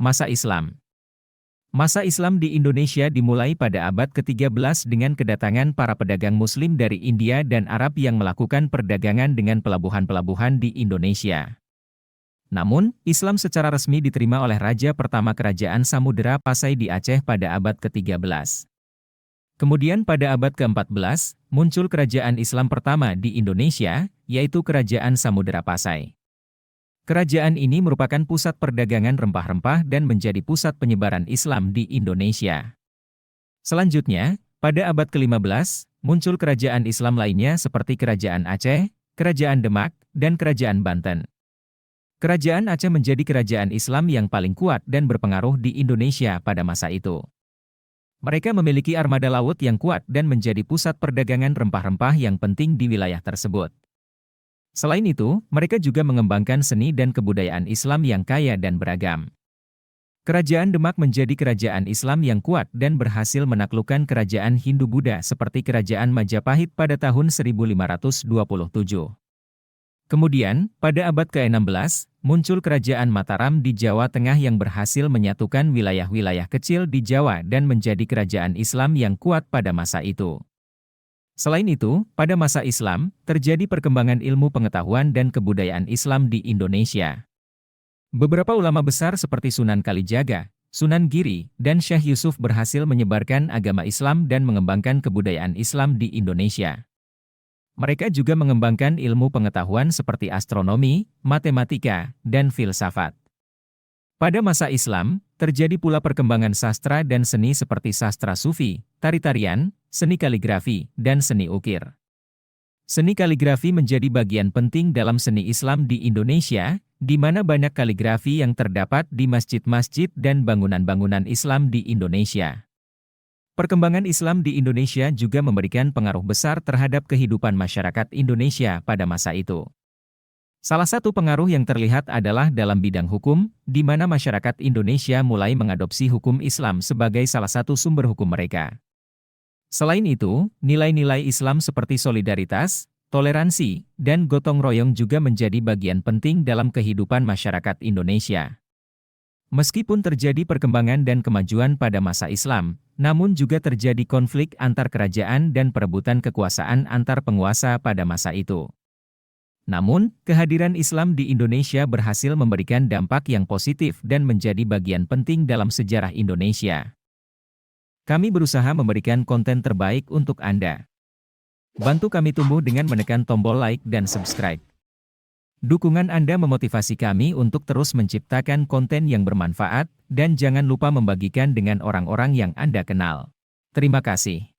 Masa Islam. Masa Islam di Indonesia dimulai pada abad ke-13 dengan kedatangan para pedagang Muslim dari India dan Arab yang melakukan perdagangan dengan pelabuhan-pelabuhan di Indonesia. Namun, Islam secara resmi diterima oleh Raja pertama Kerajaan Samudera Pasai di Aceh pada abad ke-13. Kemudian pada abad ke-14, muncul kerajaan Islam pertama di Indonesia, yaitu Kerajaan Samudera Pasai. Kerajaan ini merupakan pusat perdagangan rempah-rempah dan menjadi pusat penyebaran Islam di Indonesia. Selanjutnya, pada abad ke-15, muncul kerajaan Islam lainnya seperti Kerajaan Aceh, Kerajaan Demak, dan Kerajaan Banten. Kerajaan Aceh menjadi kerajaan Islam yang paling kuat dan berpengaruh di Indonesia pada masa itu. Mereka memiliki armada laut yang kuat dan menjadi pusat perdagangan rempah-rempah yang penting di wilayah tersebut. Selain itu, mereka juga mengembangkan seni dan kebudayaan Islam yang kaya dan beragam. Kerajaan Demak menjadi kerajaan Islam yang kuat dan berhasil menaklukkan kerajaan Hindu-Buddha seperti Kerajaan Majapahit pada tahun 1527. Kemudian, pada abad ke-16, muncul Kerajaan Mataram di Jawa Tengah yang berhasil menyatukan wilayah-wilayah kecil di Jawa dan menjadi kerajaan Islam yang kuat pada masa itu. Selain itu, pada masa Islam, terjadi perkembangan ilmu pengetahuan dan kebudayaan Islam di Indonesia. Beberapa ulama besar seperti Sunan Kalijaga, Sunan Giri, dan Syekh Yusuf berhasil menyebarkan agama Islam dan mengembangkan kebudayaan Islam di Indonesia. Mereka juga mengembangkan ilmu pengetahuan seperti astronomi, matematika, dan filsafat. Pada masa Islam, terjadi pula perkembangan sastra dan seni seperti sastra sufi, tari-tarian, seni kaligrafi, dan seni ukir. Seni kaligrafi menjadi bagian penting dalam seni Islam di Indonesia, di mana banyak kaligrafi yang terdapat di masjid-masjid dan bangunan-bangunan Islam di Indonesia. Perkembangan Islam di Indonesia juga memberikan pengaruh besar terhadap kehidupan masyarakat Indonesia pada masa itu. Salah satu pengaruh yang terlihat adalah dalam bidang hukum, di mana masyarakat Indonesia mulai mengadopsi hukum Islam sebagai salah satu sumber hukum mereka. Selain itu, nilai-nilai Islam seperti solidaritas, toleransi, dan gotong royong juga menjadi bagian penting dalam kehidupan masyarakat Indonesia. Meskipun terjadi perkembangan dan kemajuan pada masa Islam, namun juga terjadi konflik antar kerajaan dan perebutan kekuasaan antar penguasa pada masa itu. Namun, kehadiran Islam di Indonesia berhasil memberikan dampak yang positif dan menjadi bagian penting dalam sejarah Indonesia. Kami berusaha memberikan konten terbaik untuk Anda. Bantu kami tumbuh dengan menekan tombol like dan subscribe. Dukungan Anda memotivasi kami untuk terus menciptakan konten yang bermanfaat, dan jangan lupa membagikan dengan orang-orang yang Anda kenal. Terima kasih.